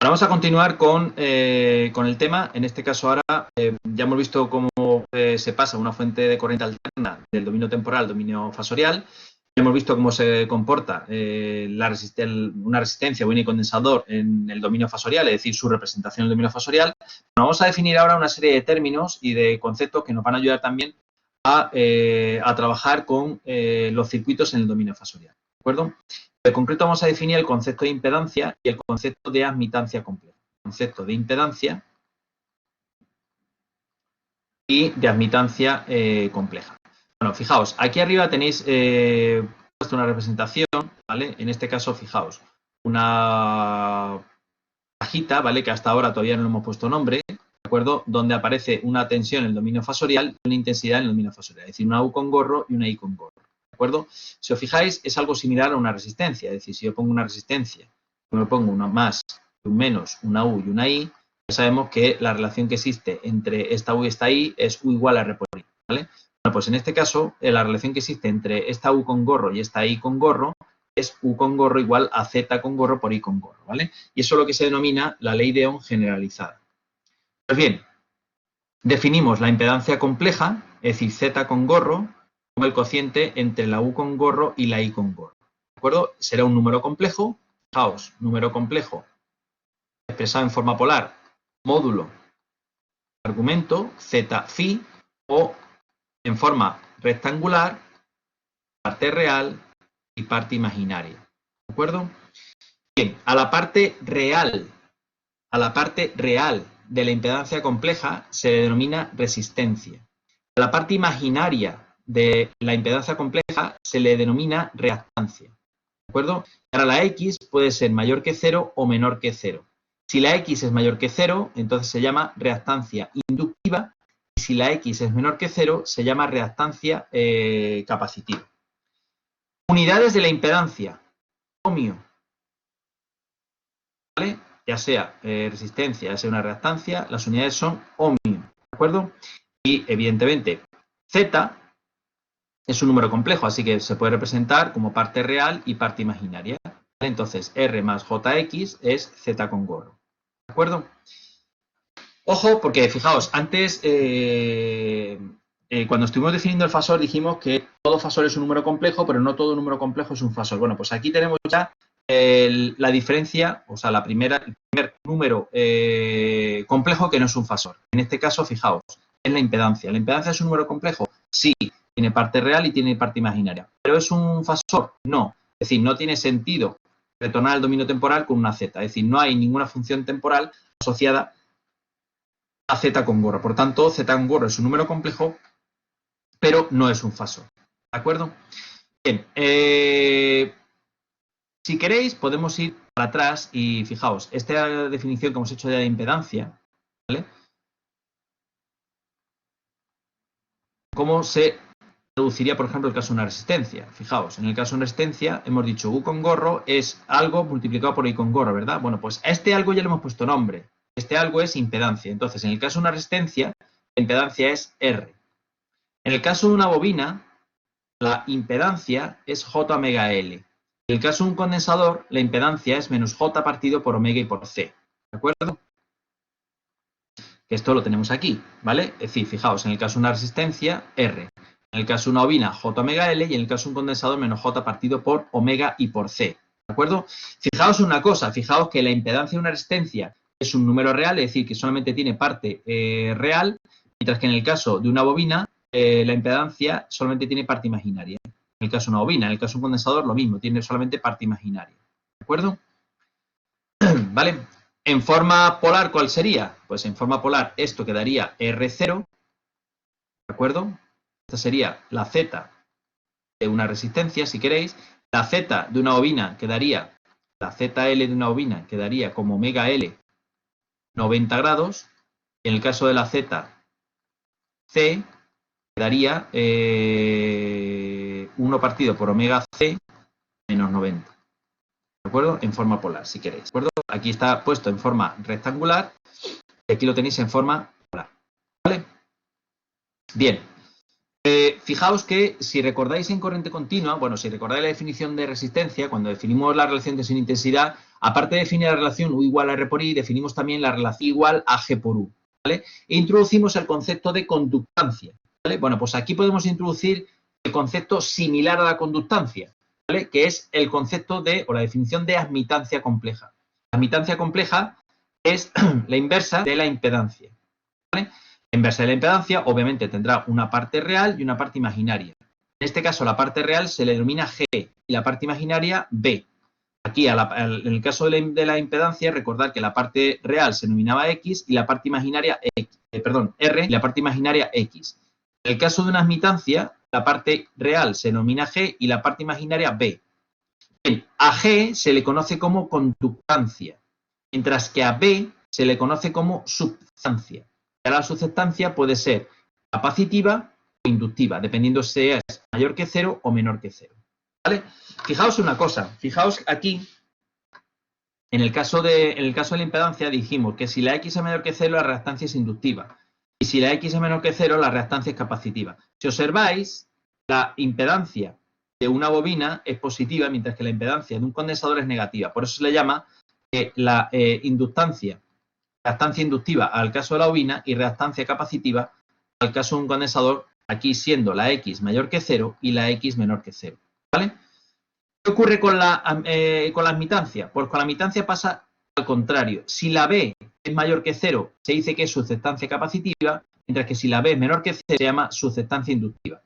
Vamos a continuar con el tema. En este caso ahora ya hemos visto cómo se pasa una fuente de corriente alterna del dominio temporal al dominio fasorial. Ya hemos visto cómo se comporta una resistencia o unicondensador en el dominio fasorial, es decir, su representación en el dominio fasorial. Vamos a definir ahora una serie de términos y de conceptos que nos van a ayudar también a trabajar con los circuitos en el dominio fasorial. ¿De acuerdo? En concreto vamos a definir el concepto de impedancia y el concepto de admitancia compleja. Concepto de impedancia y de admitancia compleja. Bueno, fijaos, aquí arriba tenéis puesto una representación, ¿vale? En este caso, fijaos, una cajita, ¿vale? Que hasta ahora todavía no le hemos puesto nombre, ¿de acuerdo? Donde aparece una tensión en el dominio fasorial y una intensidad en el dominio fasorial, es decir, una U con gorro y una I con gorro. ¿De acuerdo? Si os fijáis, es algo similar a una resistencia. Es decir, si yo pongo una resistencia, me pongo una más, un menos, una U y una I, ya sabemos que la relación que existe entre esta U y esta I es U igual a R por I, ¿vale? Bueno, pues en este caso, la relación que existe entre esta U con gorro y esta I con gorro es U con gorro igual a Z con gorro por I con gorro, ¿vale? Y eso es lo que se denomina la ley de Ohm generalizada. Pues bien, definimos la impedancia compleja, es decir, Z con gorro, como el cociente entre la U con gorro y la I con gorro. ¿De acuerdo? Será un número complejo. Fijaos, número complejo expresado en forma polar, módulo, argumento, Z phi, o en forma rectangular, parte real y parte imaginaria. ¿De acuerdo? Bien, a la parte real de la impedancia compleja se le denomina resistencia. A la parte imaginaria de la impedancia compleja se le denomina reactancia. ¿De acuerdo? Ahora la X puede ser mayor que 0 o menor que 0. Si la X es mayor que 0, entonces se llama reactancia inductiva, y si la X es menor que 0, se llama reactancia capacitiva. Unidades de la impedancia. Ohmio. ¿Vale? Ya sea resistencia, ya sea una reactancia, las unidades son ohmio. ¿De acuerdo? Y evidentemente Z es un número complejo, así que se puede representar como parte real y parte imaginaria. Entonces, R más JX es Z con gorro. ¿De acuerdo? Ojo, porque fijaos, antes, cuando estuvimos definiendo el fasor, dijimos que todo fasor es un número complejo, pero no todo número complejo es un fasor. Bueno, pues aquí tenemos ya la diferencia, o sea, el primer número complejo que no es un fasor. En este caso, fijaos, es la impedancia. ¿La impedancia es un número complejo? Sí, tiene parte real y tiene parte imaginaria. ¿Pero es un fasor? No. Es decir, no tiene sentido retornar al dominio temporal con una Z. Es decir, no hay ninguna función temporal asociada a Z con gorro. Por tanto, Z con gorro es un número complejo, pero no es un fasor. ¿De acuerdo? Bien. Si queréis, podemos ir para atrás y fijaos, esta definición que hemos hecho ya de impedancia, ¿vale? ¿Cómo se reduciría, por ejemplo, el caso de una resistencia? Fijaos, en el caso de una resistencia hemos dicho U con gorro es algo multiplicado por I con gorro, ¿verdad? Bueno, pues a este algo ya le hemos puesto nombre. Este algo es impedancia. Entonces, en el caso de una resistencia, la impedancia es R. En el caso de una bobina, la impedancia es J omega L. En el caso de un condensador, la impedancia es menos J partido por omega y por C. ¿De acuerdo? Esto lo tenemos aquí, ¿vale? Es decir, fijaos, en el caso de una resistencia, R. En el caso de una bobina, J omega L, y en el caso de un condensador, menos J partido por omega y por C. ¿De acuerdo? Fijaos una cosa, fijaos que la impedancia de una resistencia es un número real, es decir, que solamente tiene parte real, mientras que en el caso de una bobina, la impedancia solamente tiene parte imaginaria. En el caso de una bobina, en el caso de un condensador, lo mismo, tiene solamente parte imaginaria. ¿De acuerdo? ¿Vale? En forma polar, ¿cuál sería? Pues en forma polar esto quedaría R0, ¿de acuerdo? Esta sería la Z de una resistencia, si queréis. La Z de una bobina quedaría, la ZL de una bobina quedaría como omega L 90 grados. En el caso de la ZC quedaría 1 partido por omega C menos 90. ¿De acuerdo? En forma polar, si queréis. ¿De acuerdo? Aquí está puesto en forma rectangular y aquí lo tenéis en forma polar. ¿Vale? Bien. Fijaos que si recordáis en corriente continua, bueno, si recordáis la definición de resistencia, cuando definimos la relación tensión-intensidad, Aparte de definir la relación U igual a R por I, definimos también la relación igual a G por U, ¿vale? E introducimos el concepto de conductancia, ¿vale? Bueno, pues aquí podemos introducir el concepto similar a la conductancia, ¿vale? Que es el concepto de, o la definición de admitancia compleja. La admitancia compleja es la inversa de la impedancia, ¿vale? La inversa de la impedancia, obviamente, tendrá una parte real y una parte imaginaria. En este caso, la parte real se le denomina G y la parte imaginaria B. Aquí, en el caso de la impedancia, recordad que la parte real se denominaba X y la parte imaginaria R y la parte imaginaria X. En el caso de una admitancia, la parte real se denomina G y la parte imaginaria B. Bien, a G se le conoce como conductancia, mientras que a B se le conoce como substancia. La substancia puede ser capacitiva o inductiva, dependiendo si es mayor que 0 o menor que 0. ¿Vale? Fijaos una cosa, fijaos aquí, en el caso de la impedancia dijimos que si la X es menor que 0, la reactancia es inductiva. Y si la X es menor que 0, la reactancia es capacitiva. Si observáis, la impedancia de una bobina es positiva, mientras que la impedancia de un condensador es negativa. Por eso se le llama la reactancia inductiva al caso de la bobina y reactancia capacitiva al caso de un condensador, aquí siendo la X mayor que 0 y la X menor que 0. ¿Vale? ¿Qué ocurre con la admitancia? Pues con la admitancia pasa al contrario. Si la B es mayor que 0, se dice que es susceptancia capacitiva, mientras que si la B es menor que 0, se llama susceptancia inductiva.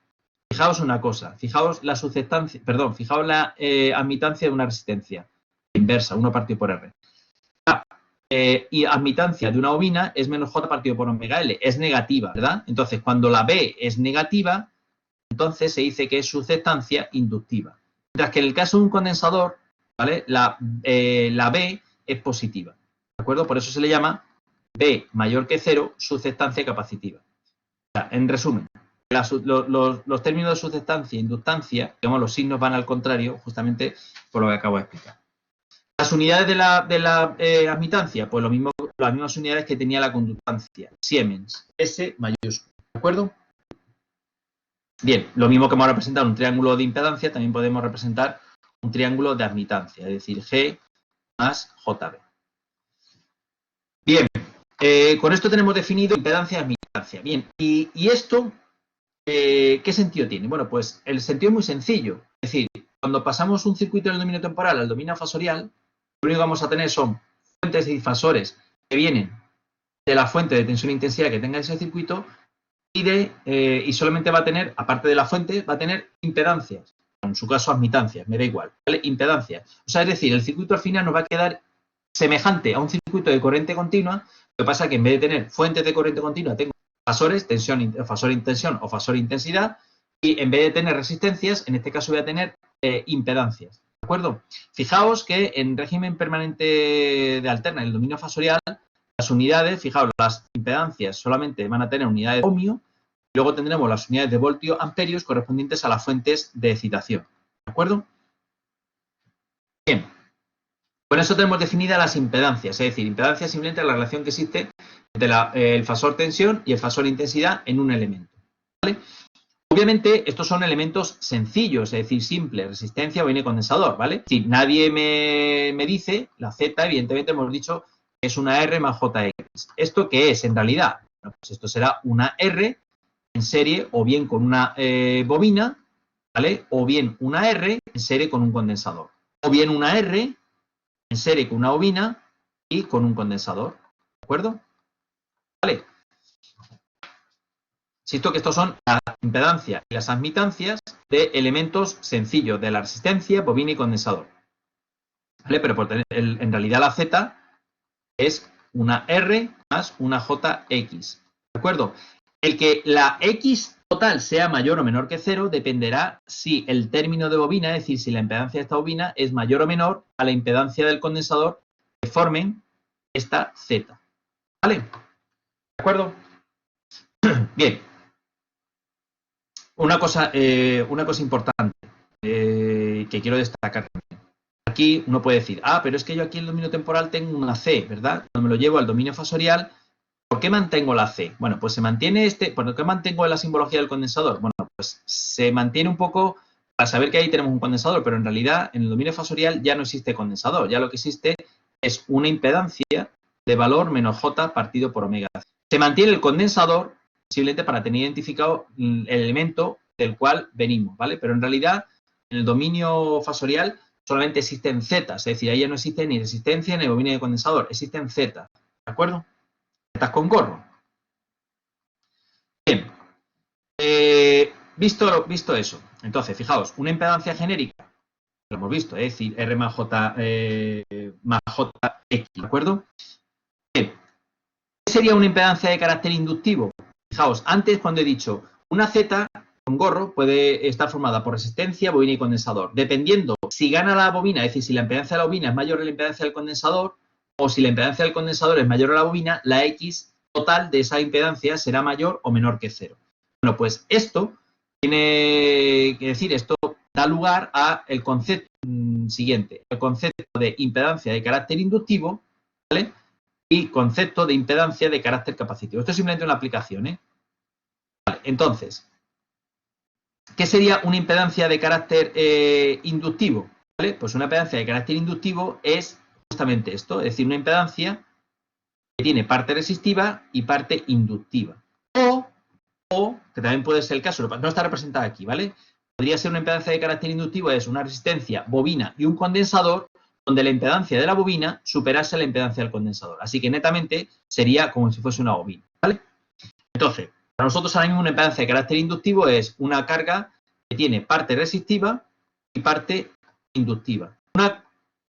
Fijaos una cosa, fijaos la admitancia de una resistencia inversa, 1 partido por R. Y admitancia de una bobina es menos J partido por omega L, es negativa, ¿verdad? Entonces, cuando la B es negativa, entonces se dice que es susceptancia inductiva. Mientras que en el caso de un condensador, ¿vale? La B es positiva, ¿de acuerdo? Por eso se le llama B mayor que 0, susceptancia capacitiva. O sea, en resumen, los términos de susceptancia e inductancia, digamos, los signos van al contrario, justamente por lo que acabo de explicar. Las unidades de la admitancia, pues las mismas unidades que tenía la conductancia, Siemens, S mayúscula, ¿de acuerdo? Bien, lo mismo que hemos representado un triángulo de impedancia, también podemos representar un triángulo de admitancia, es decir, G más JB. Bien, con esto tenemos definido impedancia y admitancia. Bien, y esto, ¿qué sentido tiene? Bueno, pues el sentido es muy sencillo. Es decir, cuando pasamos un circuito del dominio temporal al dominio fasorial, lo único que vamos a tener son fuentes y difasores que vienen de la fuente de tensión e intensidad que tenga ese circuito y solamente va a tener, aparte de la fuente, va a tener impedancias. En su caso, admitancias, me da igual. ¿Vale? Impedancias. O sea, es decir, el circuito al final nos va a quedar semejante a un circuito de corriente continua. Lo que pasa es que en vez de tener fuentes de corriente continua, tengo fasores, fasor intensión o fasor intensidad. Y en vez de tener resistencias, en este caso voy a tener impedancias. ¿De acuerdo? Fijaos que en régimen permanente de alterna, en el dominio fasorial, las unidades, fijaos, las impedancias solamente van a tener unidades de ohmio, y luego tendremos las unidades de voltio amperios correspondientes a las fuentes de excitación. ¿De acuerdo? Bien. Con eso tenemos definidas las impedancias, es decir, impedancia es simplemente la relación que existe entre el fasor tensión y el fasor intensidad en un elemento. ¿Vale? Obviamente, estos son elementos sencillos, es decir, simples, resistencia, bobina y condensador, ¿vale? Si nadie me dice, la Z, evidentemente hemos dicho que es una R más JX. ¿Esto qué es en realidad? Bueno, pues esto será una R en serie o bien con una bobina, ¿vale? O bien una R en serie con un condensador. O bien una R en serie con una bobina y con un condensador, ¿de acuerdo? ¿Vale? Insisto que estos son la impedancia y las admitancias de elementos sencillos de la resistencia, bobina y condensador. ¿Vale? Pero en realidad la Z es una R más una JX. ¿De acuerdo? El que la X total sea mayor o menor que 0 dependerá si el término de bobina, es decir, si la impedancia de esta bobina es mayor o menor a la impedancia del condensador que formen esta Z. ¿Vale? ¿De acuerdo? Bien. Una cosa importante que quiero destacar también. Aquí uno puede decir, pero es que yo aquí en el dominio temporal tengo una C, ¿verdad? Cuando me lo llevo al dominio fasorial, ¿por qué mantengo la C? Bueno, pues se mantiene ¿por qué mantengo la simbología del condensador? Bueno, pues se mantiene un poco para saber que ahí tenemos un condensador, pero en realidad en el dominio fasorial ya no existe condensador, ya lo que existe es una impedancia de valor menos J partido por omega. Se mantiene el condensador simplemente para tener identificado el elemento del cual venimos, ¿vale? Pero en realidad en el dominio fasorial solamente existen Z, es decir, ahí ya no existe ni resistencia ni bobina de condensador, existen Z, ¿de acuerdo? Z con gorro. Bien, visto eso, entonces, fijaos, una impedancia genérica, lo hemos visto, es decir, R más J más JX, ¿de acuerdo? Bien, ¿qué sería una impedancia de carácter inductivo? Fijaos, antes cuando he dicho una Z con gorro puede estar formada por resistencia, bobina y condensador. Dependiendo si gana la bobina, es decir, si la impedancia de la bobina es mayor a la impedancia del condensador, o si la impedancia del condensador es mayor a la bobina, la X total de esa impedancia será mayor o menor que 0. Bueno, pues esto tiene que decir, esto da lugar al concepto siguiente, el concepto de impedancia de carácter inductivo, ¿vale? Y concepto de impedancia de carácter capacitivo. Esto es simplemente una aplicación, ¿eh? Vale, entonces, ¿qué sería una impedancia de carácter inductivo? ¿Vale? Pues una impedancia de carácter inductivo es justamente esto, es decir, una impedancia que tiene parte resistiva y parte inductiva. O, que también puede ser el caso, no está representada aquí, ¿vale? Podría ser una impedancia de carácter inductivo, es una resistencia, bobina y un condensador, donde la impedancia de la bobina superase la impedancia del condensador. Así que netamente sería como si fuese una bobina, ¿vale? Entonces, para nosotros ahora mismo una impedancia de carácter inductivo es una carga que tiene parte resistiva y parte inductiva. Una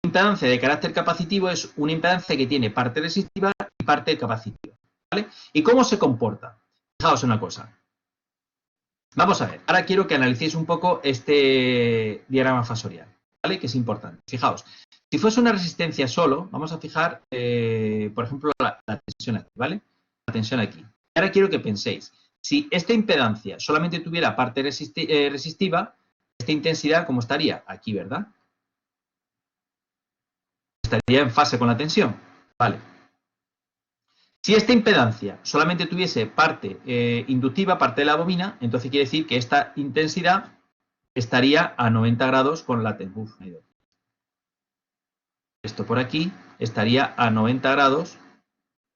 impedancia de carácter capacitivo es una impedancia que tiene parte resistiva y parte capacitiva, ¿vale? ¿Y cómo se comporta? Fijaos una cosa. Vamos a ver, ahora quiero que analicéis un poco este diagrama fasorial, ¿vale? Que es importante. Fijaos, si fuese una resistencia solo, vamos a fijar, por ejemplo, la tensión aquí, ¿vale? La tensión aquí. Ahora quiero que penséis, si esta impedancia solamente tuviera parte resistiva, esta intensidad, ¿cómo estaría? Aquí, ¿verdad? Estaría en fase con la tensión, ¿vale? Si esta impedancia solamente tuviese parte inductiva, parte de la bobina, entonces quiere decir que esta intensidad estaría a 90 grados con la tensión. Esto por aquí estaría a 90 grados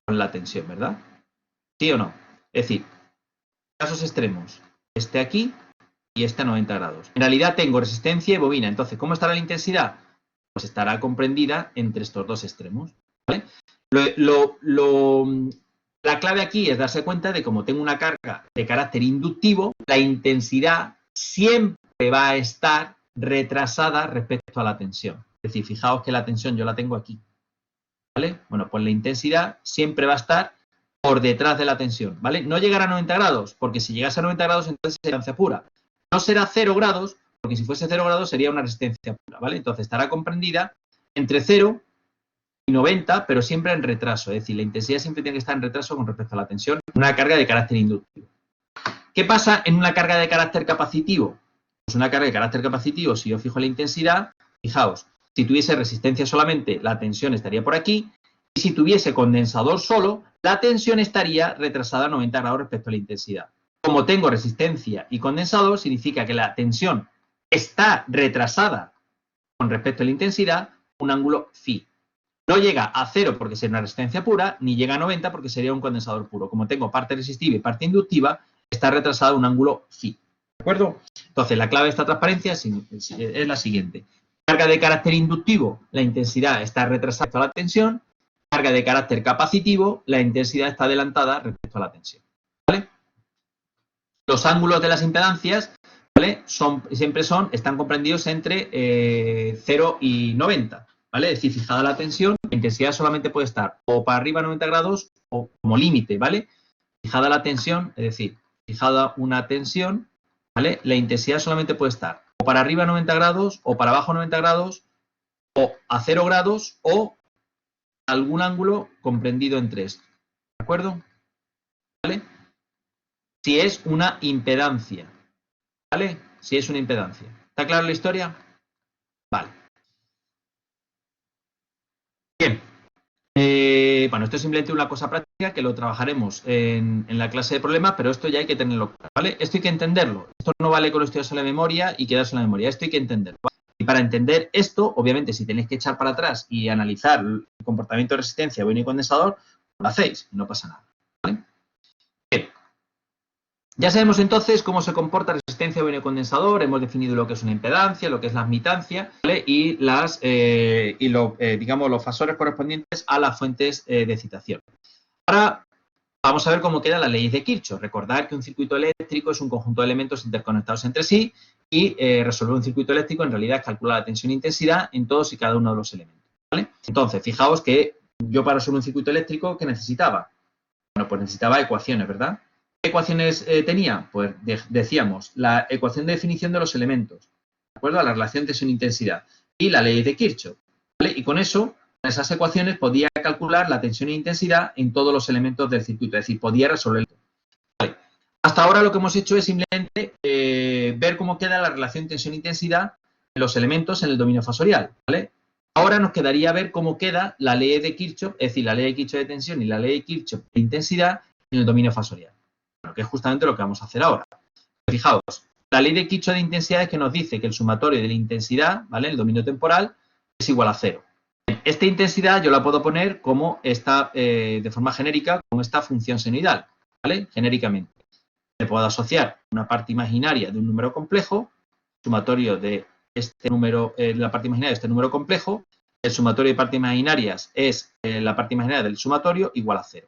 con la tensión, ¿verdad? ¿Sí o no? Es decir, casos extremos, este aquí y este a 90 grados. En realidad tengo resistencia y bobina, entonces, ¿cómo estará la intensidad? Pues estará comprendida entre estos dos extremos, ¿vale? La clave aquí es darse cuenta de cómo tengo una carga de carácter inductivo, la intensidad siempre va a estar retrasada respecto a la tensión. Es decir, fijaos que la tensión yo la tengo aquí, ¿vale? Bueno, pues la intensidad siempre va a estar por detrás de la tensión, ¿vale? No llegará a 90 grados, porque si llegase a 90 grados entonces será resistencia pura. No será 0 grados, porque si fuese 0 grados sería una resistencia pura, ¿vale? Entonces estará comprendida entre 0 y 90, pero siempre en retraso. Es decir, la intensidad siempre tiene que estar en retraso con respecto a la tensión. Una carga de carácter inductivo. ¿Qué pasa en una carga de carácter capacitivo? Pues una carga de carácter capacitivo, si yo fijo la intensidad, fijaos, si tuviese resistencia solamente, la tensión estaría por aquí. Y si tuviese condensador solo, la tensión estaría retrasada a 90 grados respecto a la intensidad. Como tengo resistencia y condensador, significa que la tensión está retrasada con respecto a la intensidad, un ángulo phi. No llega a 0 porque sería una resistencia pura, ni llega a 90 porque sería un condensador puro. Como tengo parte resistiva y parte inductiva, está retrasado un ángulo phi. ¿De acuerdo? Entonces, la clave de esta transparencia es la siguiente. Carga de carácter inductivo, la intensidad está retrasada respecto a la tensión. Carga de carácter capacitivo, la intensidad está adelantada respecto a la tensión. ¿Vale? Los ángulos de las impedancias, ¿vale? Están comprendidos entre 0 y 90. ¿Vale? Es decir, fijada la tensión, la intensidad solamente puede estar o para arriba a 90 grados o como límite, ¿vale? Fijada la tensión, es decir, fijada una tensión, ¿vale? La intensidad solamente puede estar o para arriba a 90 grados o para abajo a 90 grados o a 0 grados o algún ángulo comprendido entre esto. ¿De acuerdo? ¿Vale? Si es una impedancia, ¿vale? Si es una impedancia. ¿Está clara la historia? Vale. Bien. Bueno, esto es simplemente una cosa práctica. que lo trabajaremos en la clase de problemas, pero esto ya hay que tenerlo claro, ¿vale? Esto hay que entenderlo. Esto no vale con estudiarse la memoria y quedarse en la memoria. Esto hay que entenderlo, ¿vale? Y para entender esto, obviamente, si tenéis que echar para atrás y analizar el comportamiento de resistencia bueno y condensador, lo hacéis, no pasa nada, ¿vale? Bien. Ya sabemos entonces cómo se comporta resistencia bueno y condensador, hemos definido lo que es una impedancia, lo que es la admitancia, ¿vale? Y digamos, los fasores correspondientes a las fuentes de excitación. Ahora vamos a ver cómo quedan las leyes de Kirchhoff. Recordad que un circuito eléctrico es un conjunto de elementos interconectados entre sí y resolver un circuito eléctrico en realidad es calcular la tensión e intensidad en todos y cada uno de los elementos, ¿vale? Entonces, fijaos que yo para resolver un circuito eléctrico, ¿qué necesitaba? Bueno, pues necesitaba ecuaciones, ¿verdad? ¿Qué ecuaciones tenía? Pues decíamos, la ecuación de definición de los elementos, ¿de acuerdo? A la relación tensión-intensidad y la ley de Kirchhoff, ¿vale? Y con eso, con esas ecuaciones, podía calcular la tensión e intensidad en todos los elementos del circuito, es decir, podía resolverlo. ¿Vale? Hasta ahora lo que hemos hecho es simplemente ver cómo queda la relación tensión-intensidad en los elementos en el dominio fasorial, ¿vale? Ahora nos quedaría ver cómo queda la ley de Kirchhoff, es decir, la ley de Kirchhoff de tensión y la ley de Kirchhoff de intensidad en el dominio fasorial. Bueno, que es justamente lo que vamos a hacer ahora. Fijaos, la ley de Kirchhoff de intensidad es que nos dice que el sumatorio de la intensidad, ¿vale? El dominio temporal es igual a 0. Esta intensidad yo la puedo poner como esta, de forma genérica, como esta función senoidal, ¿vale? Genéricamente. Le puedo asociar una parte imaginaria de un número complejo, sumatorio de este número, la parte imaginaria de este número complejo, el sumatorio de partes imaginarias es la parte imaginaria del sumatorio igual a 0,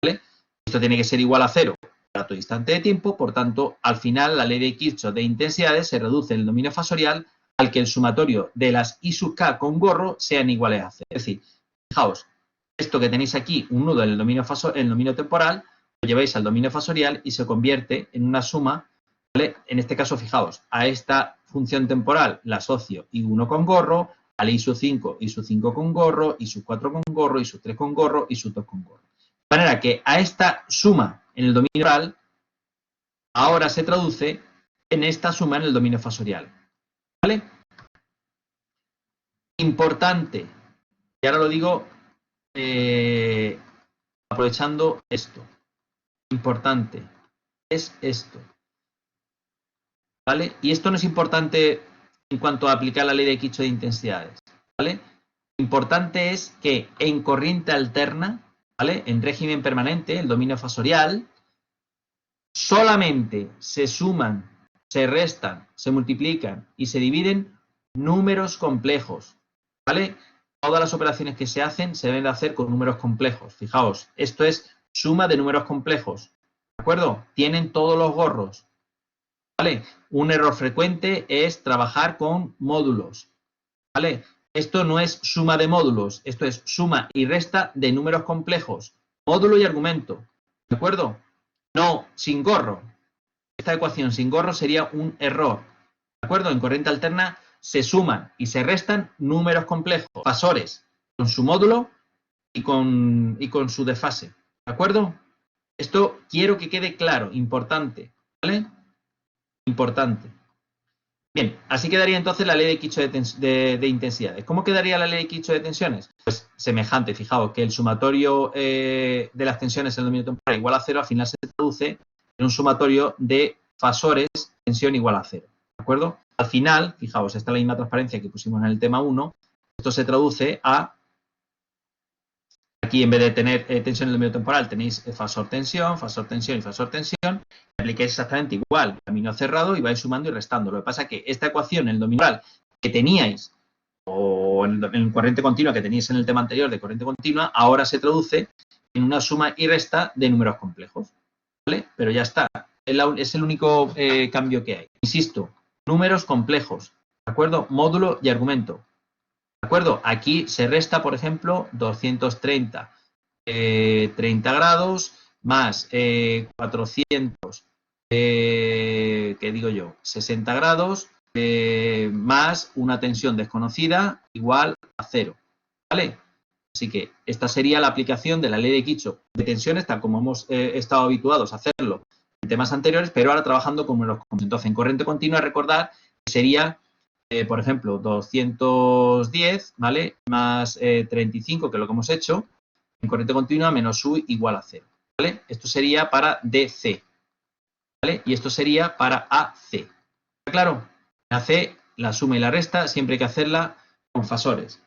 ¿vale? Esto tiene que ser igual a 0 para todo instante de tiempo, por tanto, al final la ley de Kirchhoff de intensidades se reduce en el dominio fasorial al que el sumatorio de las I sub k con gorro sean iguales a 0. Es decir, fijaos, esto que tenéis aquí, un nudo en el dominio temporal, lo lleváis al dominio fasorial y se convierte en una suma, ¿vale? En este caso, fijaos, a esta función temporal la asocio I1 con gorro, al I sub 5 con gorro, I sub 4 con gorro, I sub 3 con gorro, I sub 2 con gorro. De manera que a esta suma en el dominio temporal ahora se traduce en esta suma en el dominio fasorial, ¿vale? Importante, y ahora lo digo aprovechando esto, importante es esto, ¿vale? Y esto no es importante en cuanto a aplicar la ley de Kirchhoff de intensidades, ¿vale? Importante es que en corriente alterna, ¿vale? En régimen permanente, el dominio fasorial, solamente se suman, se restan, se multiplican y se dividen números complejos, ¿vale? Todas las operaciones que se hacen se deben de hacer con números complejos. Fijaos, esto es suma de números complejos, ¿de acuerdo? Tienen todos los gorros, ¿vale? Un error frecuente es trabajar con módulos, ¿vale? Esto no es suma de módulos, esto es suma y resta de números complejos, módulo y argumento, ¿de acuerdo? No, sin gorro. Esta ecuación sin gorro sería un error, ¿de acuerdo? En corriente alterna se suman y se restan números complejos, fasores, con su módulo y con su desfase, ¿de acuerdo? Esto quiero que quede claro, importante, ¿vale? Importante. Bien, así quedaría entonces la ley de Kirchhoff de intensidades. ¿Cómo quedaría la ley de Kirchhoff de tensiones? Pues semejante, fijaos, que el sumatorio de las tensiones en el dominio temporal igual a 0, al final se traduce en un sumatorio de fasores tensión igual a 0, ¿de acuerdo? Al final, fijaos, esta es la misma transparencia que pusimos en el tema 1, esto se traduce a, aquí en vez de tener tensión en el dominio temporal, tenéis fasor tensión y fasor tensión, aplicáis exactamente igual, camino cerrado y vais sumando y restando. Lo que pasa es que esta ecuación en el dominio temporal que teníais, o en corriente continua que teníais en el tema anterior de corriente continua, ahora se traduce en una suma y resta de números complejos, ¿vale? Pero ya está, es el único cambio que hay. Insisto, números complejos, ¿de acuerdo? Módulo y argumento, ¿de acuerdo? Aquí se resta, por ejemplo, 230, 30 grados más 400, ¿qué digo yo? 60 grados más una tensión desconocida igual a 0, ¿vale? Así que esta sería la aplicación de la ley de Kirchhoff de tensiones, tal como hemos estado habituados a hacerlo en temas anteriores, pero ahora trabajando con números complejos. Entonces, en corriente continua, recordar que sería, por ejemplo, 210, ¿vale? Más 35, que es lo que hemos hecho, en corriente continua menos U igual a 0. ¿Vale? Esto sería para DC. ¿Vale? Y esto sería para AC. ¿Está claro? En AC, la suma y la resta siempre hay que hacerla con fasores.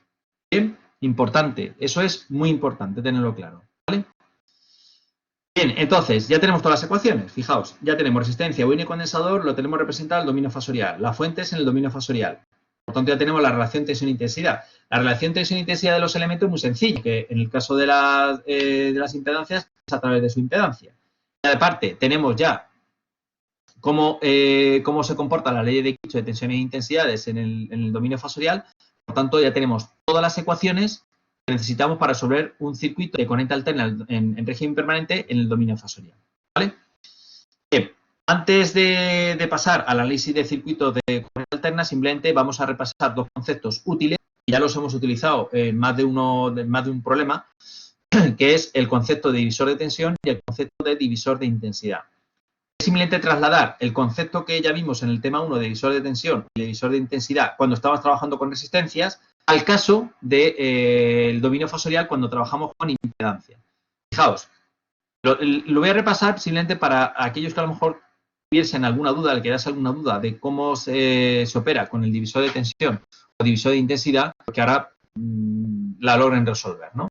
Bien, importante. Eso es muy importante tenerlo claro. ¿Vale? Bien, entonces, ya tenemos todas las ecuaciones. Fijaos, ya tenemos resistencia, bobina y condensador, lo tenemos representado en el dominio fasorial. La fuente es en el dominio fasorial. Por tanto, ya tenemos la relación tensión-intensidad. La relación tensión-intensidad de los elementos es muy sencilla, que en el caso de las impedancias es a través de su impedancia. Y aparte, tenemos ya cómo se comporta la ley de Kirchhoff de tensiones e intensidades en el dominio fasorial. Por tanto, ya tenemos todas las ecuaciones que necesitamos para resolver un circuito de corriente alterna en régimen permanente en el dominio fasorial. ¿Vale? Bien, antes de pasar al análisis de circuitos de corriente alterna, simplemente vamos a repasar dos conceptos útiles, y ya los hemos utilizado en más de un problema, que es el concepto de divisor de tensión y el concepto de divisor de intensidad. Es simplemente trasladar el concepto que ya vimos en el tema 1 de divisor de tensión y divisor de intensidad cuando estábamos trabajando con resistencias al caso del dominio fasorial cuando trabajamos con impedancia. Fijaos, lo voy a repasar simplemente para aquellos que a lo mejor tuviesen alguna duda, le quedase alguna duda de cómo se opera con el divisor de tensión o divisor de intensidad, que ahora la logren resolver, ¿no?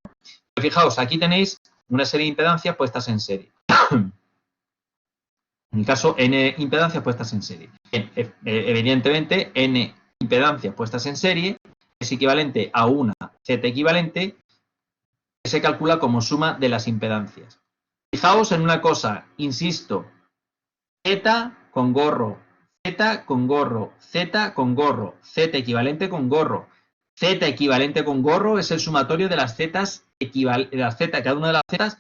Pero fijaos, aquí tenéis una serie de impedancias puestas en serie. En el caso, n impedancias puestas en serie. Bien, evidentemente, n impedancias puestas en serie es equivalente a una Z equivalente que se calcula como suma de las impedancias. Fijaos en una cosa, insisto, Z con gorro, Z con gorro, Z con gorro, Z equivalente con gorro. Z equivalente con gorro es el sumatorio de las Zetas cada una de las Zetas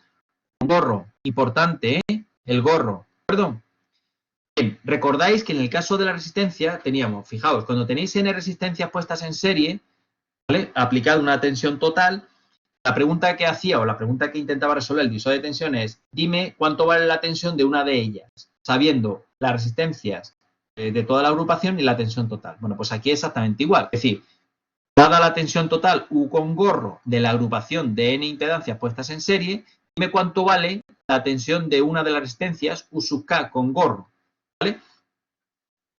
con gorro. Importante, ¿eh? El gorro, ¿de acuerdo? Bien, recordáis que en el caso de la resistencia teníamos, fijaos, cuando tenéis n resistencias puestas en serie, ¿vale? Aplicada una tensión total, la pregunta que hacía o la pregunta que intentaba resolver el divisor de tensión es, dime cuánto vale la tensión de una de ellas, sabiendo las resistencias de toda la agrupación y la tensión total. Bueno, pues aquí es exactamente igual. Es decir, dada la tensión total U con gorro de la agrupación de n impedancias puestas en serie, dime cuánto vale la tensión de una de las resistencias U sub K con gorro. ¿Vale?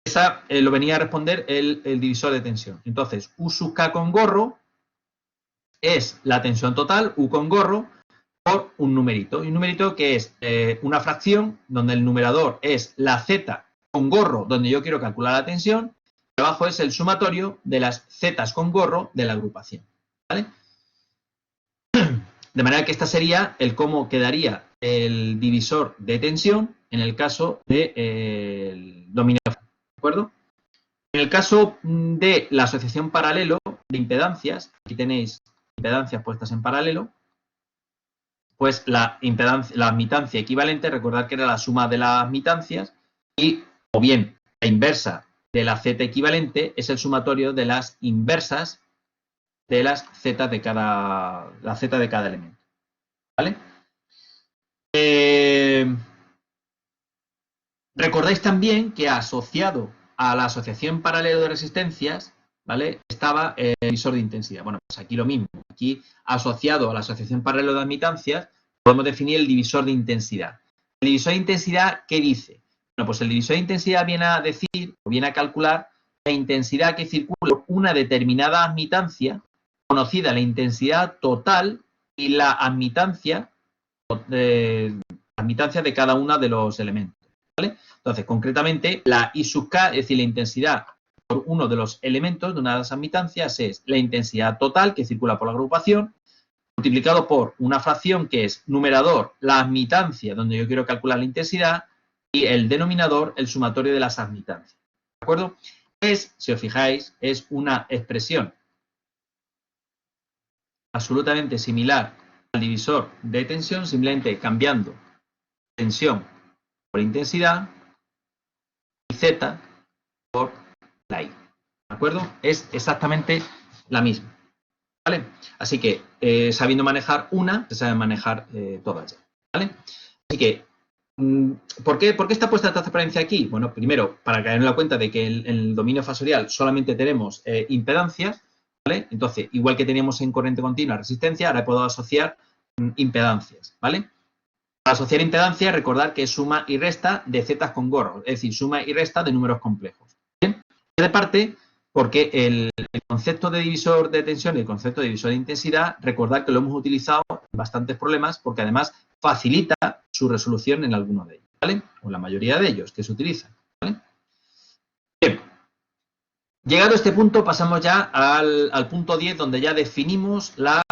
Esa lo venía a responder el divisor de tensión. Entonces, U sub K con gorro es la tensión total, U con gorro, por un numerito. Y un numerito que es una fracción donde el numerador es la Z con gorro, donde yo quiero calcular la tensión, y abajo es el sumatorio de las Zetas con gorro de la agrupación. ¿Vale? De manera que esta sería el cómo quedaría el divisor de tensión en el caso del dominio. ¿De acuerdo? En el caso de la asociación paralelo de impedancias, aquí tenéis impedancias puestas en paralelo, pues la admitancia equivalente, recordad que era la suma de las admitancias, y o bien la inversa de la Z equivalente es el sumatorio de las inversas de las Z de cada elemento. ¿Vale? Recordáis también que asociado a la asociación paralelo de resistencias, ¿vale? Estaba el divisor de intensidad. Bueno, pues aquí lo mismo. Aquí, asociado a la asociación paralelo de admitancias, podemos definir el divisor de intensidad. ¿El divisor de intensidad qué dice? Bueno, pues el divisor de intensidad viene a decir, o viene a calcular, la intensidad que circula por una determinada admitancia, conocida la intensidad total y la admitancia de cada uno de los elementos. ¿Vale? Entonces, concretamente, la I sub K, es decir, la intensidad por uno de los elementos de una de las admitancias es la intensidad total que circula por la agrupación, multiplicado por una fracción que es numerador, la admitancia, donde yo quiero calcular la intensidad, y el denominador, el sumatorio de las admitancias. ¿De acuerdo? Si os fijáis, es una expresión absolutamente similar al divisor de tensión, simplemente cambiando tensión por intensidad y Z por la I. ¿De acuerdo? Es exactamente la misma. ¿Vale? Así que, sabiendo manejar una, se saben manejar todas ya. ¿Vale? Así que, ¿por qué está puesta esta transparencia aquí? Bueno, primero, para caer en la cuenta de que en el dominio fasorial solamente tenemos impedancias, ¿vale? Entonces, igual que teníamos en corriente continua resistencia, ahora puedo asociar impedancias, ¿vale? Para asociar impedancia, recordar que es suma y resta de zetas con gorros, es decir, suma y resta de números complejos. ¿Bien? Y de parte, porque el concepto de divisor de tensión y el concepto de divisor de intensidad, recordar que lo hemos utilizado en bastantes problemas, porque además facilita su resolución en algunos de ellos, ¿vale? O en la mayoría de ellos que se utilizan, ¿vale? Bien. Llegado a este punto, pasamos ya al punto 10, donde ya definimos la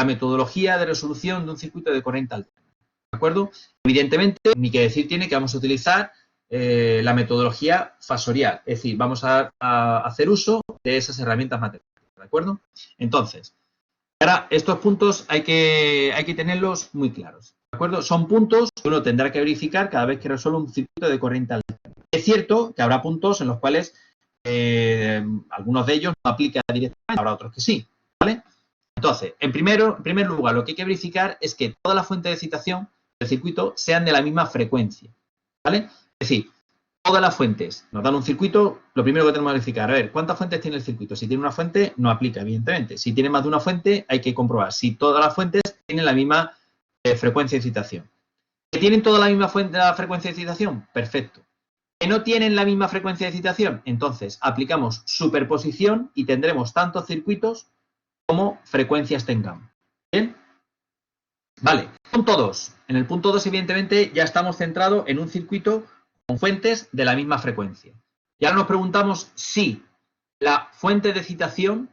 metodología de resolución de un circuito de corriente alterna. ¿De acuerdo? Evidentemente, ni que decir tiene que vamos a utilizar la metodología fasorial, es decir, vamos a hacer uso de esas herramientas matemáticas, ¿de acuerdo? Entonces, ahora estos puntos hay que tenerlos muy claros, ¿de acuerdo? Son puntos que uno tendrá que verificar cada vez que resuelve un circuito de corriente alterna. Es cierto que habrá puntos en los cuales algunos de ellos no aplican directamente, habrá otros que sí, ¿vale? Entonces, en primer lugar, lo que hay que verificar es que todas las fuentes de excitación del circuito sean de la misma frecuencia, ¿vale? Es decir, todas las fuentes nos dan un circuito, lo primero que tenemos que verificar, a ver, ¿cuántas fuentes tiene el circuito? Si tiene una fuente, no aplica, evidentemente. Si tiene más de una fuente, hay que comprobar si todas las fuentes tienen la misma frecuencia de excitación. ¿Que tienen toda la misma frecuencia de excitación? Perfecto. ¿Que no tienen la misma frecuencia de excitación? Entonces, aplicamos superposición y tendremos tantos circuitos como frecuencias tengamos. ¿Bien? Vale. Punto 2. En el punto 2, evidentemente, ya estamos centrados en un circuito con fuentes de la misma frecuencia. Y ahora nos preguntamos si la fuente de excitación,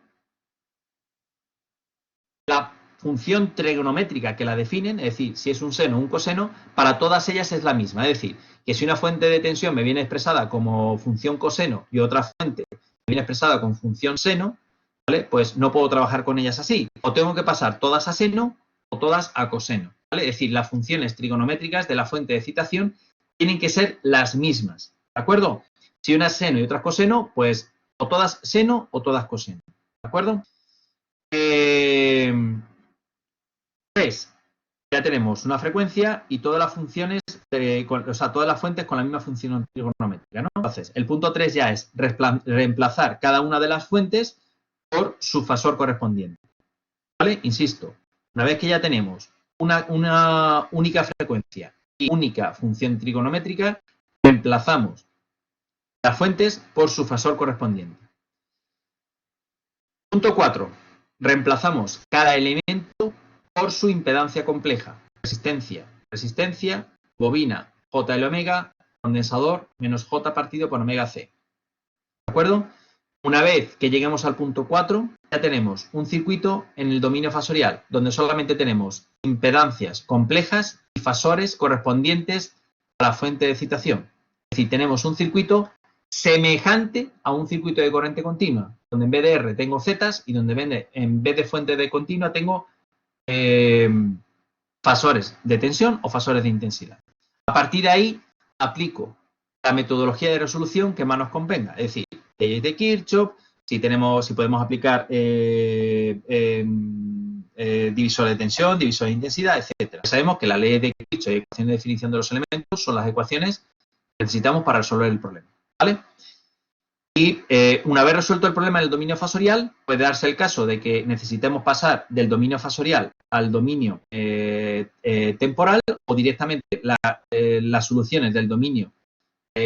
la función trigonométrica que la definen, es decir, si es un seno o un coseno, para todas ellas es la misma. Es decir, que si una fuente de tensión me viene expresada como función coseno y otra fuente me viene expresada como función seno, ¿vale? Pues no puedo trabajar con ellas así. O tengo que pasar todas a seno o todas a coseno, ¿vale? Es decir, las funciones trigonométricas de la fuente de excitación tienen que ser las mismas, ¿de acuerdo? Si una es seno y otra es coseno, pues o todas seno o todas coseno, ¿de acuerdo? Pues ya tenemos una frecuencia y todas las funciones, o sea, todas las fuentes con la misma función trigonométrica, ¿no? Entonces, el punto 3 ya es reemplazar cada una de las fuentes por su fasor correspondiente, ¿vale? Insisto, una vez que ya tenemos una única frecuencia y única función trigonométrica, reemplazamos las fuentes por su fasor correspondiente. Punto 4. Reemplazamos cada elemento por su impedancia compleja. Resistencia, bobina, J omega, condensador, menos J partido por omega C. ¿De acuerdo? Una vez que lleguemos al punto 4, ya tenemos un circuito en el dominio fasorial, donde solamente tenemos impedancias complejas y fasores correspondientes a la fuente de excitación. Es decir, tenemos un circuito semejante a un circuito de corriente continua, donde en vez de R tengo zetas y donde en vez de fuente de continua tengo fasores de tensión o fasores de intensidad. A partir de ahí, aplico la metodología de resolución que más nos convenga, es decir, leyes de Kirchhoff, si podemos aplicar divisor de tensión, divisor de intensidad, etcétera. Sabemos que la ley de Kirchhoff y ecuación de definición de los elementos son las ecuaciones que necesitamos para resolver el problema, ¿vale? Y una vez resuelto el problema en el dominio fasorial, puede darse el caso de que necesitemos pasar del dominio fasorial al dominio temporal o directamente las soluciones del dominio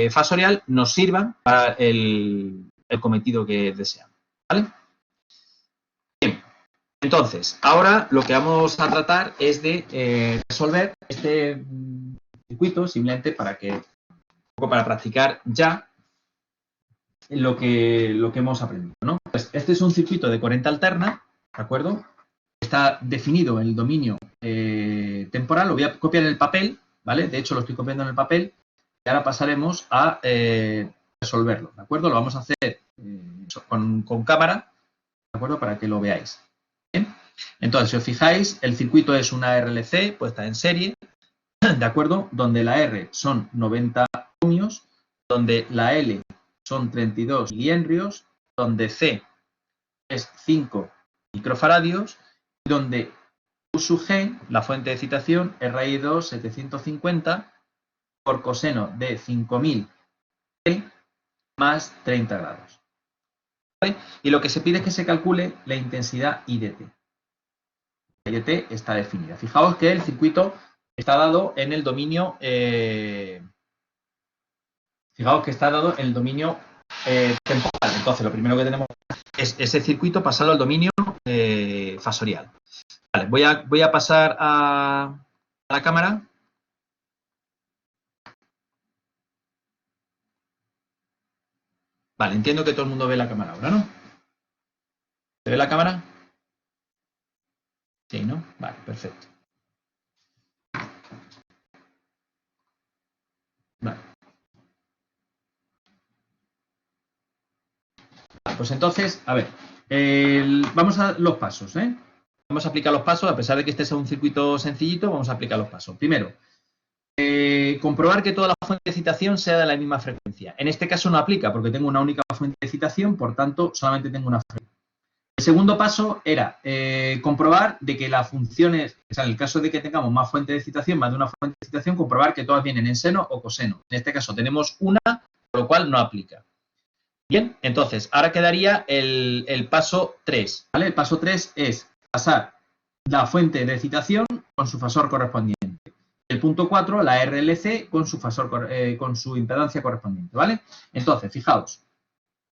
fasorial nos sirvan para el cometido que deseamos, ¿vale? Bien, entonces, ahora lo que vamos a tratar es de resolver este circuito simplemente para practicar ya lo que hemos aprendido, ¿no? Pues este es un circuito de corriente alterna, ¿de acuerdo? Está definido en el dominio temporal. Lo voy a copiar en el papel, ¿vale? De hecho, lo estoy copiando en el papel y ahora pasaremos a resolverlo, ¿de acuerdo? Lo vamos a hacer con cámara, ¿de acuerdo? Para que lo veáis. ¿Bien? Entonces, si os fijáis, el circuito es una RLC puesta en serie, ¿de acuerdo? Donde la R son 90 ohmios, donde la L son 32 milihenrios, donde C es 5 microfaradios, y donde U sub G, la fuente de excitación, es raíz 2, 750 por coseno de 5000 T más 30 grados. ¿Vale? Y lo que se pide es que se calcule la intensidad I de T. y de t está definida. Fijaos que el circuito está dado en el dominio, temporal. Entonces, lo primero que tenemos es ese circuito pasarlo al dominio fasorial. Vale, voy a pasar a la cámara. Vale, entiendo que todo el mundo ve la cámara ahora, ¿no? ¿Se ve la cámara? Sí, ¿no? Vale, perfecto. Vale. Pues entonces, a ver, vamos a los pasos, ¿eh? Vamos a aplicar los pasos, a pesar de que este sea un circuito sencillito, vamos a aplicar los pasos. Primero, comprobar que toda la fuente de excitación sea de la misma frecuencia. En este caso no aplica porque tengo una única fuente de excitación, por tanto, solamente tengo una frecuencia. El segundo paso era comprobar de que las funciones, o sea, en el caso de que tengamos más fuentes de excitación, más de una fuente de excitación, comprobar que todas vienen en seno o coseno. En este caso tenemos una, por lo cual no aplica. Bien, entonces, ahora quedaría el paso 3, ¿vale? El paso 3 es pasar la fuente de excitación con su fasor correspondiente. El punto 4, la RLC con su fasor, con su impedancia correspondiente, ¿vale? Entonces, fijaos,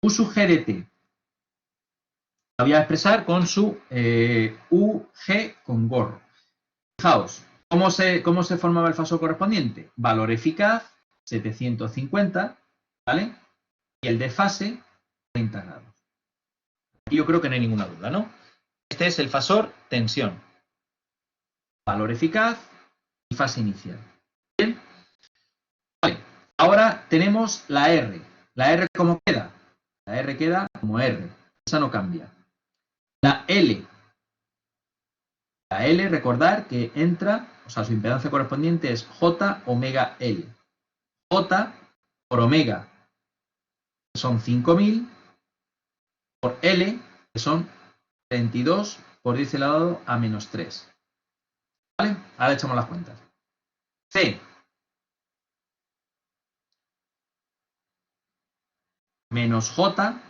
U sub G de T la voy a expresar con su UG con gorro. Fijaos, ¿cómo se formaba el fasor correspondiente? Valor eficaz, 750, ¿vale? Y el de fase, 30 grados. Y yo creo que no hay ninguna duda, ¿no? Este es el fasor tensión. Valor eficaz y fase inicial. Bien. Vale. Ahora tenemos la R. ¿La R cómo queda? La R queda como R. Esa no cambia. La L. La L, recordar que entra, o sea, su impedancia correspondiente es J omega L. J por omega, que son 5000, por L, que son 32 por 10 elevado a menos 3. ¿Vale? Ahora echamos las cuentas. C. Menos J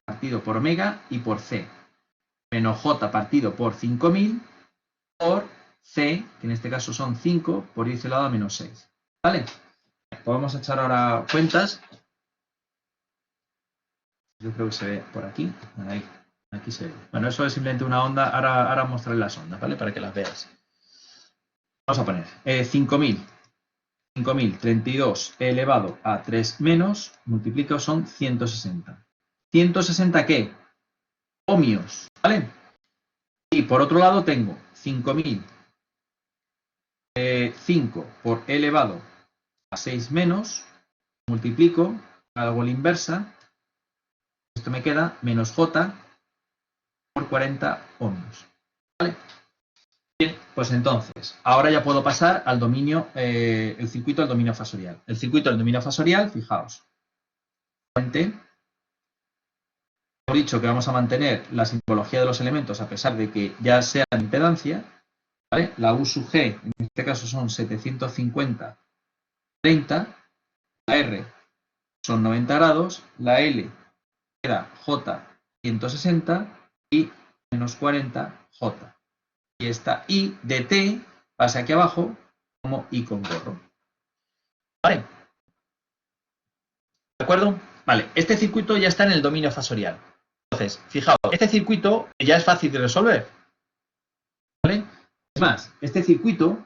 partido por omega y por C. Menos J partido por 5000 por C, que en este caso son 5 por 10 elevado a menos 6. ¿Vale? Pues vamos a echar ahora cuentas. Yo creo que se ve por aquí. Ahí. Aquí se ve. Bueno, eso es simplemente una onda. Ahora mostraré las ondas, ¿vale? Para que las veas. Vamos a poner 5000. 5000, 32 elevado a 3 menos, multiplico, son 160. ¿160 qué? Ohmios, ¿vale? Y por otro lado tengo 5000, 5 por elevado a 6 menos, multiplico, hago la inversa, esto me queda menos J por 40 ohmios, ¿vale? Bien, pues entonces, ahora ya puedo pasar al dominio, el circuito al dominio fasorial. El circuito al dominio fasorial, fijaos, fuente. Hemos dicho que vamos a mantener la simbología de los elementos a pesar de que ya sea la impedancia, ¿vale? La U sub G, en este caso son 750, 30, la R son 90 grados, la L queda J 160 y menos 40 J. Y esta I de T pasa aquí abajo como I con gorro. ¿Vale? ¿De acuerdo? Vale, este circuito ya está en el dominio fasorial. Entonces, fijaos, este circuito ya es fácil de resolver. ¿Vale? Es más, este circuito,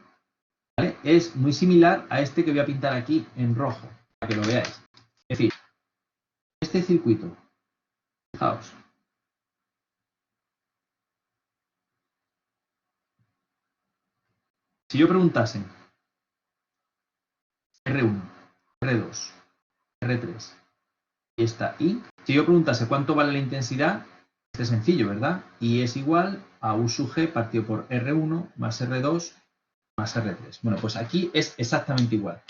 ¿vale?, es muy similar a este que voy a pintar aquí en rojo, para que lo veáis. Es decir, este circuito, fijaos, si yo preguntase R1, R2, R3 y esta I, si yo preguntase cuánto vale la intensidad, este es sencillo, ¿verdad? I es igual a U sub G partido por R1 más R2 más R3. Bueno, pues aquí es exactamente igual.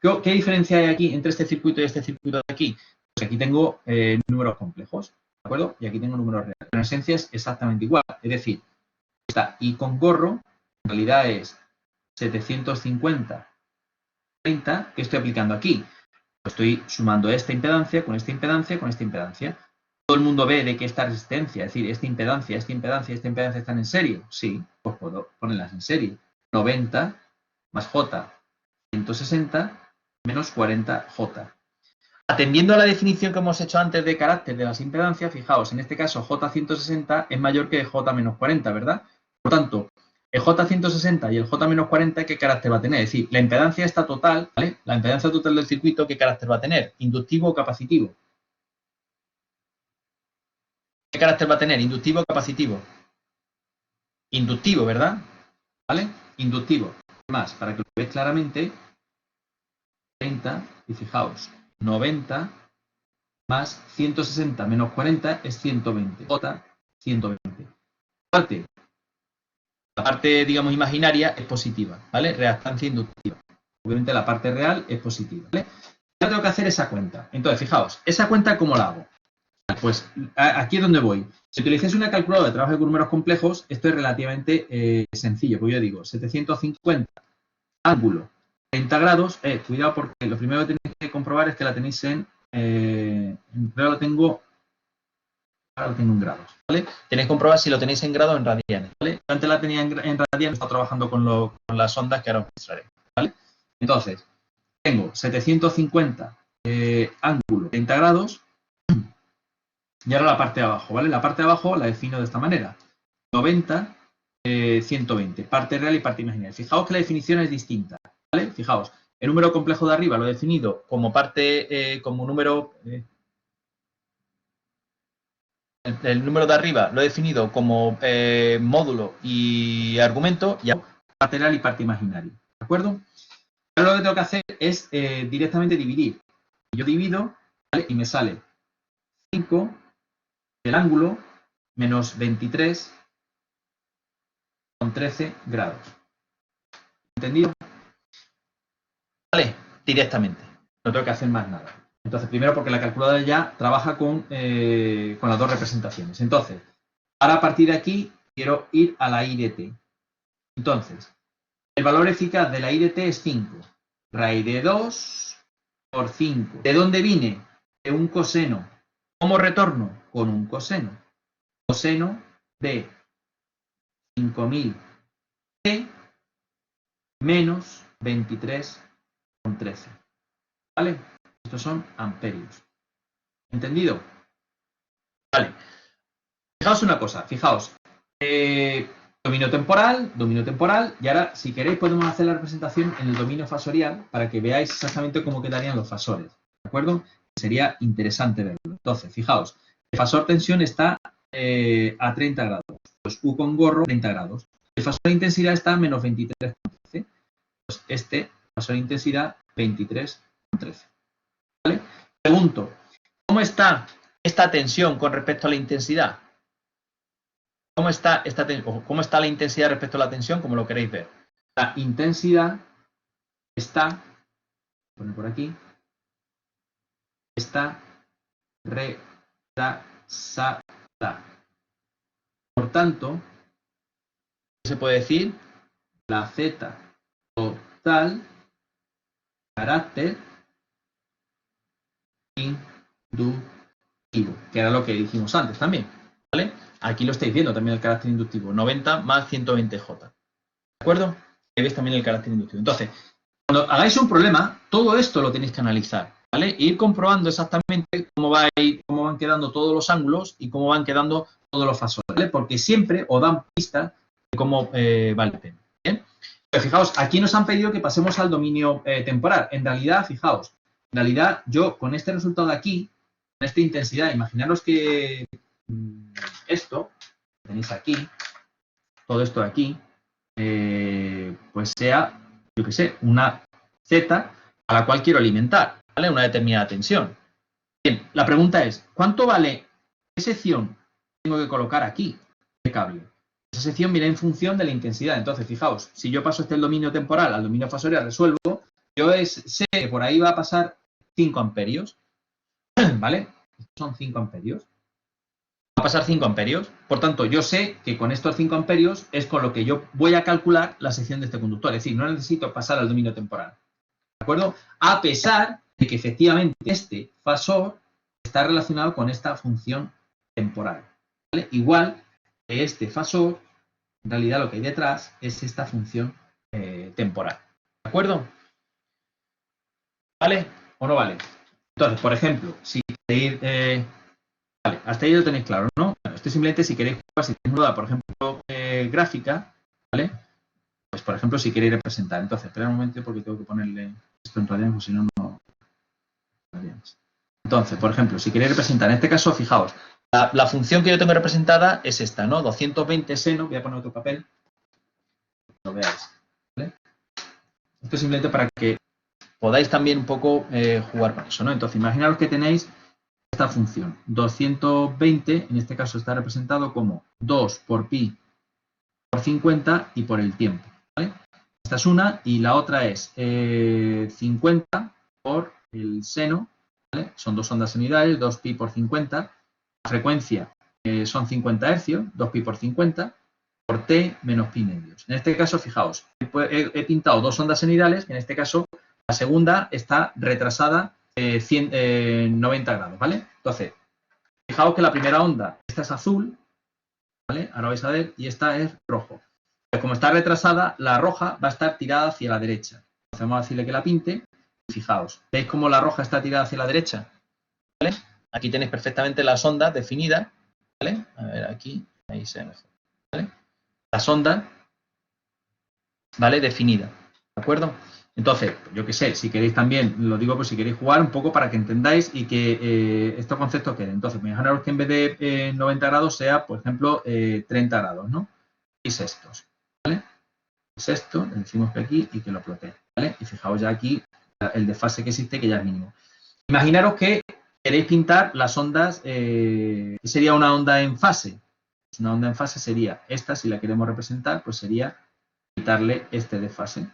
¿Qué diferencia hay aquí entre este circuito y este circuito de aquí? Pues aquí tengo números complejos, ¿de acuerdo? Y aquí tengo números reales. Pero en esencia es exactamente igual. Es decir, esta I con gorro en realidad es 750, 30, que estoy aplicando aquí. Estoy sumando esta impedancia con esta impedancia con esta impedancia. todo el mundo ve de que esta resistencia, es decir, esta impedancia están en serie. Sí, pues puedo ponerlas en serie. 90 más J, 160 menos 40J. Atendiendo a la definición que hemos hecho antes de carácter de las impedancias, fijaos, en este caso J160 es mayor que J menos 40, ¿verdad? Por tanto, el J160 y el J menos 40, ¿qué carácter va a tener? Es decir, la impedancia esta total, ¿vale? La impedancia total del circuito, ¿qué carácter va a tener? ¿Inductivo o capacitivo? ¿Qué carácter va a tener? ¿Inductivo o capacitivo? Inductivo, ¿verdad? ¿Vale? Inductivo. Más, para que lo veáis claramente, 30, y fijaos, 90 más 160 menos 40 es 120. J, 120. La parte, digamos, imaginaria es positiva, ¿vale? Reactancia inductiva. Obviamente la parte real es positiva, ¿vale? Ahora tengo que hacer esa cuenta. Entonces, fijaos, ¿esa cuenta cómo la hago? Pues aquí es donde voy. Si utilizáis una calculadora de trabajo con números complejos, esto es relativamente sencillo. Pues yo digo, 750 ángulo 30 grados. Cuidado porque lo primero que tenéis que comprobar es que la tenéis ahora lo tengo en grados, ¿vale? Tenéis que comprobar si lo tenéis en grados o en radianes, ¿vale? Antes la tenía en radianes, estoy trabajando con las ondas que ahora os mostraré, ¿vale? Entonces, tengo 750 ángulo 30 grados. Y ahora la parte de abajo, ¿vale? La parte de abajo la defino de esta manera. 90, 120. Parte real y parte imaginaria. Fijaos que la definición es distinta, ¿vale? Fijaos, el número complejo de arriba lo he definido como parte, como número... el número de arriba lo he definido como módulo y argumento, y parte real y parte imaginaria, ¿de acuerdo? Ahora lo que tengo que hacer es directamente dividir. Yo divido, ¿vale? Y me sale 5 del ángulo menos 23 con 13 grados. ¿Entendido? Vale, directamente. No tengo que hacer más nada. Entonces, primero porque la calculadora ya trabaja con las dos representaciones. Entonces, ahora a partir de aquí quiero ir a la I de t. Entonces, el valor eficaz de la I de t es 5. Raíz de 2 por 5. ¿De dónde vine? De un coseno. ¿Cómo retorno? Con un coseno. Coseno de 5000 t menos 23,13. ¿Vale? Estos son amperios. ¿Entendido? Vale. Fijaos una cosa, fijaos. Dominio temporal, y ahora, si queréis, podemos hacer la representación en el dominio fasorial para que veáis exactamente cómo quedarían los fasores. ¿De acuerdo? Sería interesante verlo. Entonces, fijaos, el fasor tensión está a 30 grados. Pues U con gorro, 30 grados. El fasor de intensidad está a menos 23,13. Pues este fasor de intensidad, 23,13. ¿Vale? Pregunto, ¿cómo está esta tensión con respecto a la intensidad? ¿Cómo está la intensidad respecto a la tensión? Como lo queréis ver. La intensidad está, voy a poner por aquí, está retrasada. Por tanto, ¿qué se puede decir? La Z total, carácter inductivo, que era lo que dijimos antes también, ¿vale? Aquí lo estáis viendo también el carácter inductivo, 90 más 120J, ¿de acuerdo? Que veis también el carácter inductivo. Entonces, cuando hagáis un problema, todo esto lo tenéis que analizar, ¿vale? E ir comprobando exactamente cómo van quedando todos los ángulos y cómo van quedando todos los fasores, ¿vale? Porque siempre os dan pistas de cómo vale la pena, ¿bien? Pero fijaos, aquí nos han pedido que pasemos al dominio temporal. En realidad, fijaos, yo con este resultado de aquí, con esta intensidad, imaginaros que esto, tenéis aquí, todo esto de aquí, pues sea, yo qué sé, una Z a la cual quiero alimentar, ¿vale? Una determinada tensión. Bien, la pregunta es, ¿cuánto vale qué sección tengo que colocar aquí de cable? Esa sección viene en función de la intensidad. Entonces, fijaos, si yo paso el dominio temporal al dominio fasorial, resuelvo, yo sé que por ahí va a pasar 5 amperios, ¿vale? Estos son 5 amperios. Va a pasar 5 amperios. Por tanto, yo sé que con estos 5 amperios es con lo que yo voy a calcular la sección de este conductor. Es decir, no necesito pasar al dominio temporal. ¿De acuerdo? A pesar de que efectivamente este fasor está relacionado con esta función temporal, ¿vale? Igual que este fasor, en realidad lo que hay detrás es esta función temporal. ¿De acuerdo? ¿Vale o no vale? Entonces, por ejemplo, si queréis... vale, hasta ahí lo tenéis claro, ¿no? Bueno, esto simplemente si queréis jugar, si tenéis una duda, por ejemplo, gráfica, ¿vale? Pues, por ejemplo, si queréis representar. Entonces, espera un momento porque tengo que ponerle esto en radianes, porque si no, no... Entonces, por ejemplo, si queréis representar, en este caso, fijaos, la función que yo tengo representada es esta, ¿no? 220 seno, voy a poner otro papel, lo veáis, ¿vale? Esto es simplemente para que podáis también un poco jugar con eso, ¿no? Entonces, imaginaros que tenéis esta función, 220, en este caso está representado como 2 por pi por 50 y por el tiempo, ¿vale? Esta es una y la otra es 50 por el seno, ¿vale? Son dos ondas senoidales, 2 pi por 50, la frecuencia son 50 hercios, 2 pi por 50, por t menos pi medios. En este caso, fijaos, he pintado dos ondas senoidales, en este caso la segunda está retrasada 90 grados, ¿vale? Entonces, fijaos que la primera onda, esta es azul, ¿vale? Ahora vais a ver, y esta es rojo. Pues como está retrasada, la roja va a estar tirada hacia la derecha. Entonces vamos a decirle que la pinte, y fijaos, ¿veis cómo la roja está tirada hacia la derecha? ¿Vale? Aquí tenéis perfectamente las ondas definidas, ¿vale? A ver, aquí, ahí se ve mejor, ¿vale? Las ondas, ¿vale? Definidas, ¿de acuerdo? Entonces, yo qué sé, si queréis también, lo digo pues si queréis jugar un poco para que entendáis y que estos conceptos queden. Entonces, imaginaros que en vez de 90 grados sea, por ejemplo, 30 grados, ¿no? Y sextos, ¿vale? Sexto, le decimos que aquí y que lo plotee, ¿vale? Y fijaos ya aquí el desfase que existe, que ya es mínimo. Imaginaros que queréis pintar las ondas, ¿qué sería una onda en fase? Pues una onda en fase sería esta, si la queremos representar, pues sería quitarle este desfase.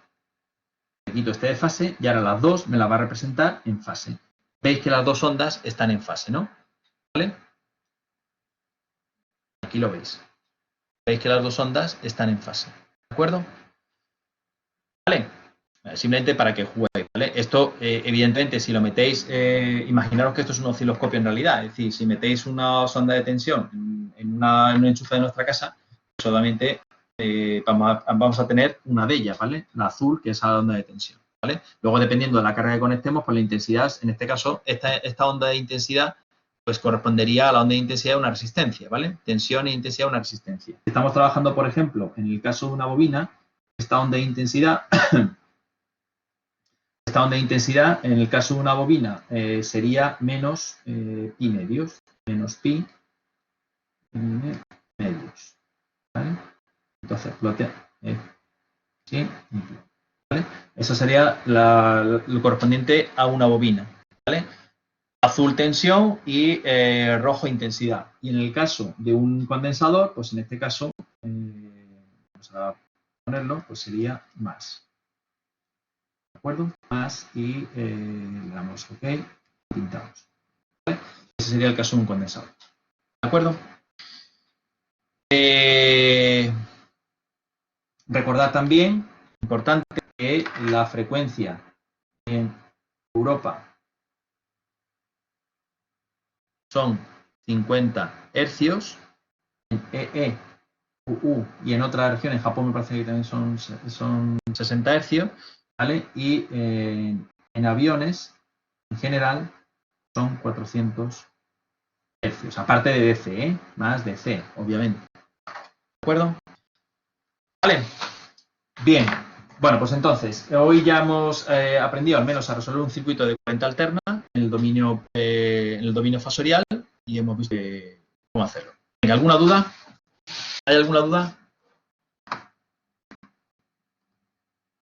Le quito este desfase y ahora las dos me las va a representar en fase. Veis que las dos ondas están en fase, ¿no? ¿Vale? Aquí lo veis. Veis que las dos ondas están en fase. ¿De acuerdo? ¿Vale? Simplemente para que juguéis, ¿vale? Esto, evidentemente, si lo metéis, imaginaros que esto es un osciloscopio en realidad. Es decir, si metéis una sonda de tensión en un enchufe de nuestra casa, solamente vamos a tener una de ellas, ¿vale? La azul, que es la onda de tensión, ¿vale? Luego, dependiendo de la carga que conectemos, pues la intensidad, en este caso, esta onda de intensidad, pues correspondería a la onda de intensidad de una resistencia, ¿vale? Tensión e intensidad de una resistencia. Estamos trabajando, por ejemplo, en el caso de una bobina, esta onda de intensidad, en el caso de una bobina, sería menos pi medios, menos pi medios, ¿vale? Entonces, plotea, sí, ¿vale? Eso sería lo correspondiente a una bobina, ¿vale? Azul tensión y rojo intensidad. Y en el caso de un condensador, pues en este caso, vamos a ponerlo, pues sería más. ¿De acuerdo? Más y le damos OK, pintamos. ¿Vale? Ese sería el caso de un condensador. ¿De acuerdo? Recordad también, importante, que la frecuencia en Europa son 50 hercios, en EE, UU y en otras regiones, en Japón me parece que también son 60 hercios, ¿vale? Y en aviones, en general, son 400 hercios, aparte de DC, más DC, obviamente. ¿De acuerdo? Vale. Bien. Bueno, pues entonces, hoy ya hemos aprendido al menos a resolver un circuito de corriente alterna en el dominio fasorial y hemos visto cómo hacerlo. ¿Hay alguna duda? ¿Hay alguna duda?